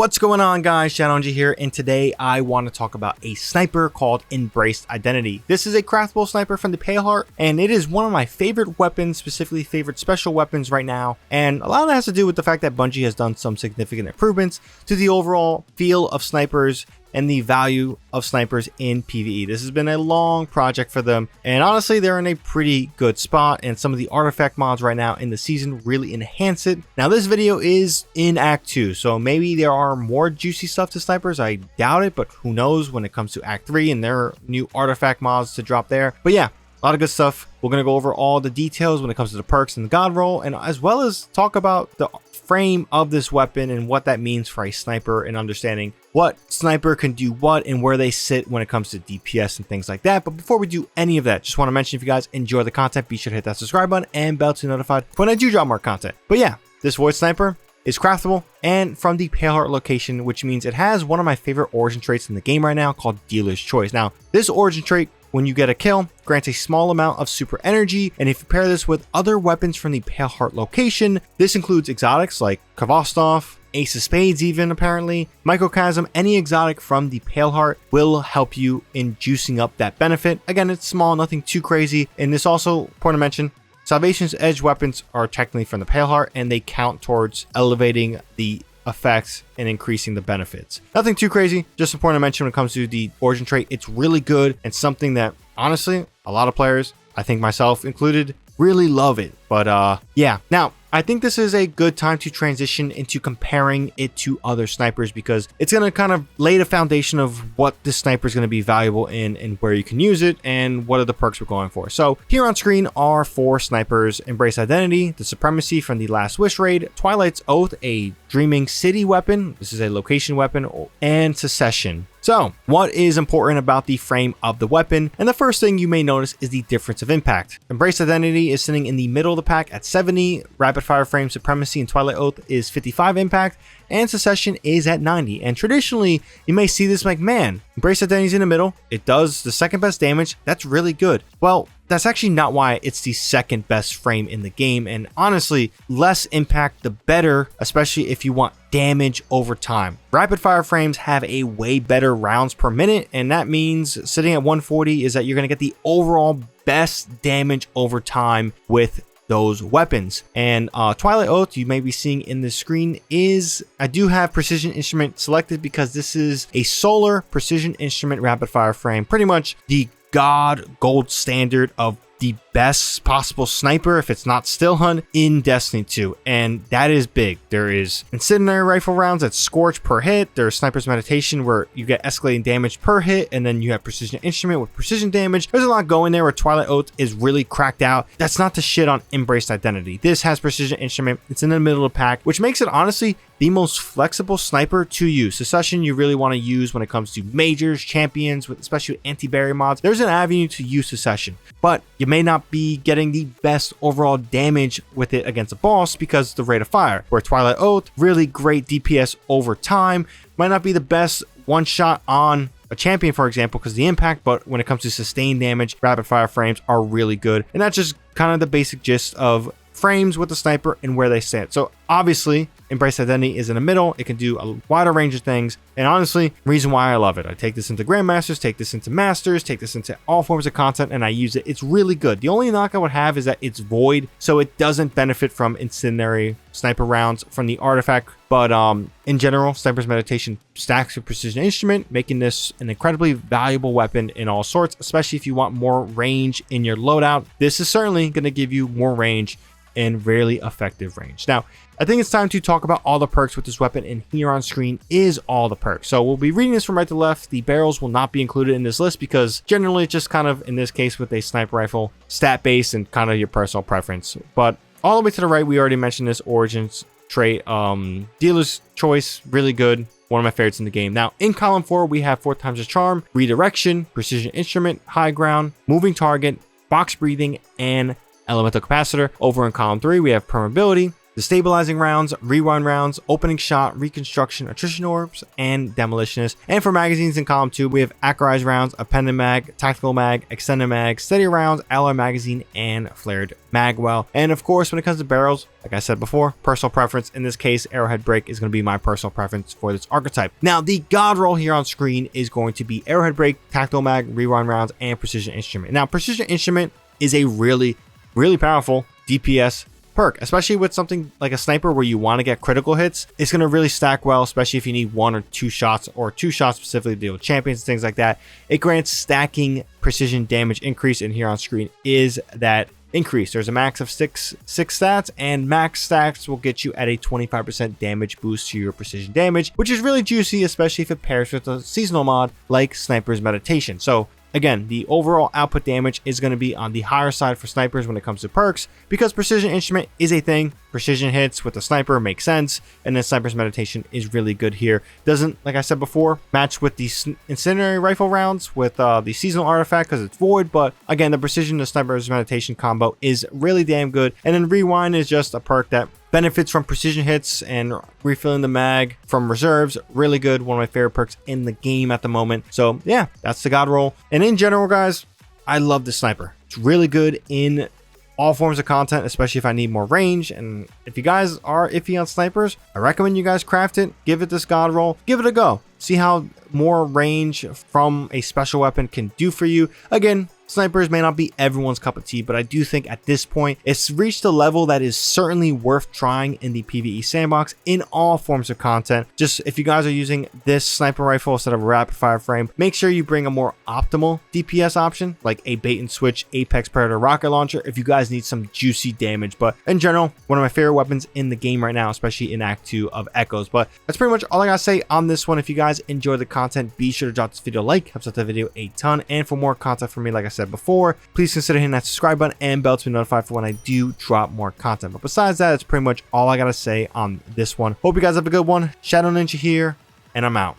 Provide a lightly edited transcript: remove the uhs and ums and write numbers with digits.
What's going on, guys? ShadowNinja here, and today I want to talk about a sniper called Embraced Identity. This is a craftable sniper from the Pale Heart, and it is one of my favorite weapons, specifically favorite special weapons right now. And a lot of that has to do with the fact that Bungie has done some significant improvements to the overall feel of snipers and the value of snipers in PvE. This has been a long project for them, and honestly, they're in a pretty good spot, and some of the artifact mods right now in the season really enhance it. Now, this video is in Act 2, so maybe there are more juicy stuff to snipers. I doubt it, but who knows when it comes to Act 3 and their new artifact mods to drop there. But yeah, a lot of good stuff. We're going to go over all the details when it comes to the perks and the God Roll, and as well as talk about the frame of this weapon and what that means for a sniper, and understanding what sniper can do what and where they sit when it comes to DPS and things like that. But before we do any of that, just want to mention, if you guys enjoy the content, be sure to hit that subscribe button and bell to be notified when I do drop more content. But yeah, this Void Sniper is craftable and from the Pale Heart location, which means it has one of my favorite origin traits in the game right now called Dealer's Choice. Now, this origin trait, when you get a kill, grants a small amount of super energy, and if you pair this with other weapons from the Pale Heart location, this includes exotics like Kvostov, Ace of Spades even, apparently, Microcosm. Any exotic from the Pale Heart will help you in juicing up that benefit. Again, it's small, nothing too crazy, and this also, important to mention, Salvation's Edge weapons are technically from the Pale Heart, and they count towards elevating the effects and increasing the benefits. Nothing too crazy, just important to mention when it comes to the origin trait. It's really good and something that honestly a lot of players, I think myself included, really love it. But yeah, now I think this is a good time to transition into comparing it to other snipers, because it's going to kind of lay the foundation of what this sniper is going to be valuable in and where you can use it and what are the perks we're going for. So here on screen are 4 snipers: Embrace Identity, the Supremacy from the Last Wish raid, Twilight's Oath, a Dreaming City weapon, this is a location weapon, and Secession. So what is important about the frame of the weapon? And the first thing you may notice is the difference of impact. Embrace Identity is sitting in the middle of the pack at 70, Rapid Fire Frame Supremacy and Twilight Oath is 55 impact, and Secession is at 90. And traditionally, you may see this like, man, Embrace Identity is in the middle, it does the second best damage, that's really good. Well, that's actually not why it's the second best frame in the game, and honestly, less impact the better, especially if you want damage over time. Rapid fire frames have a way better rounds per minute, and that means sitting at 140 is that you're going to get the overall best damage over time with those weapons. And Twilight Oath, you may be seeing in the screen, is, I do have Precision Instrument selected because this is a solar Precision Instrument rapid fire frame, pretty much the gold standard of the best possible sniper, if it's not still hunt, in Destiny 2, and that is big. There is incendiary rifle rounds that scorch per hit, there's Sniper's Meditation where you get escalating damage per hit, and then you have Precision Instrument with precision damage. There's a lot going there where Twilight Oath is really cracked out. That's not to shit on Embraced Identity. This has Precision Instrument, it's in the middle of the pack, which makes it honestly the most flexible sniper to use. Secession you really want to use when it comes to majors, champions, especially with anti-barrier mods. There's an avenue to use Secession, but you may not be getting the best overall damage with it against a boss because of the rate of fire, where Twilight Oath, really great DPS over time, might not be the best one shot on a champion, for example, because the impact, but when it comes to sustained damage, rapid fire frames are really good. And that's just kind of the basic gist of frames with the sniper and where they stand. So obviously, Embrace Identity is in the middle. It can do a wider range of things, and honestly, reason why I love it. I take this into Grandmasters, take this into Masters, take this into all forms of content, and I use it. It's really good. The only knock I would have is that it's void, so it doesn't benefit from incendiary sniper rounds from the artifact. But in general, Sniper's Meditation stacks with Precision Instrument, making this an incredibly valuable weapon in all sorts, especially if you want more range in your loadout. This is certainly going to give you more range and really effective range. Now, I think it's time to talk about all the perks with this weapon, and here on screen is all the perks. So we'll be reading this from right to left. The barrels will not be included in this list because generally it's just kind of, in this case with a sniper rifle, stat based and kind of your personal preference. But all the way to the right, we already mentioned this origins trait. Dealer's Choice, really good. One of my favorites in the game. Now, in column 4, we have 4 times the charm, redirection, precision instrument, high ground, moving target, box breathing, and elemental capacitor. Over in column 3, we have permeability, the stabilizing rounds, rewind rounds, opening shot, reconstruction, attrition orbs, and demolitionist. And for magazines in column 2, we have accurized rounds, appended mag, tactical mag, extended mag, steady rounds, alloy magazine, and flared magwell. And of course, when it comes to barrels, like I said before, personal preference. In this case, arrowhead break is going to be my personal preference for this archetype. Now, the god roll here on screen is going to be arrowhead break, tactical mag, rewind rounds, and precision instrument. Now, precision instrument is a really powerful DPS perk, especially with something like a sniper where you want to get critical hits. It's going to really stack well, especially if you need 1 or 2 shots, or 2 shots specifically to deal with champions and things like that. It grants stacking precision damage increase, and here on screen is that increase. There's a max of six stats, and max stats will get you at a 25% damage boost to your precision damage, which is really juicy, especially if it pairs with a seasonal mod like Sniper's Meditation. So again, the overall output damage is going to be on the higher side for snipers when it comes to perks, because precision instrument is a thing. Precision hits with the sniper make sense, and then Sniper's Meditation is really good here. Doesn't, like I said before, match with the incendiary rifle rounds with the seasonal artifact because it's void, but again, the precision to Sniper's Meditation combo is really damn good. And then rewind is just a perk that benefits from precision hits and refilling the mag from reserves. Really good. One of my favorite perks in the game at the moment. So yeah, that's the god roll. And in general, guys, I love the sniper. It's really good in all forms of content, especially if I need more range. And if you guys are iffy on snipers, I recommend you guys craft it, give it this god roll, give it a go. See how more range from a special weapon can do for you. Again, snipers may not be everyone's cup of tea, but I do think at this point, it's reached a level that is certainly worth trying in the PvE sandbox in all forms of content. Just if you guys are using this sniper rifle instead of a rapid fire frame, make sure you bring a more optimal DPS option, like a bait and switch Apex Predator rocket launcher if you guys need some juicy damage. But in general, one of my favorite weapons in the game right now, especially in Act 2 of Echoes. But that's pretty much all I gotta say on this one. If you guys enjoy the content, be sure to drop this video a like, helps out the video a ton. And for more content from me, like I said before, please consider hitting that subscribe button and bell to be notified for when I do drop more content. But besides that, it's pretty much all I gotta say on this one. Hope you guys have a good one. ShadowNinja here, and I'm out.